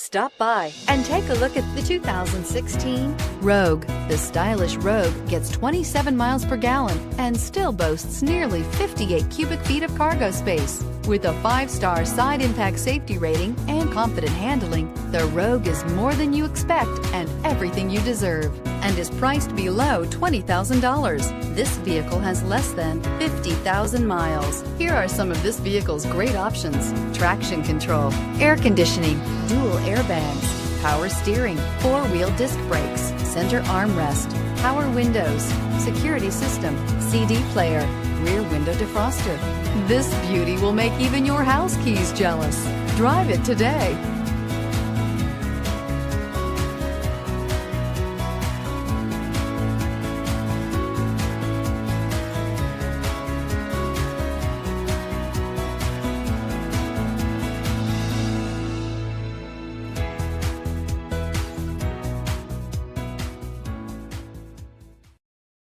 Stop by and take a look at the 2016 Rogue. The stylish Rogue gets 27 miles per gallon and still boasts nearly 58 cubic feet of cargo space. With a 5-star side impact safety rating and confident handling, the Rogue is more than you expect and everything you deserve, and is priced below $20,000. This vehicle has less than 50,000 miles. Here are some of this vehicle's great options: traction control, air conditioning, dual airbags, power steering, 4-wheel disc brakes, center armrest, power windows, security system, CD player, rear window defroster. This beauty will make even your house keys jealous. Drive it today.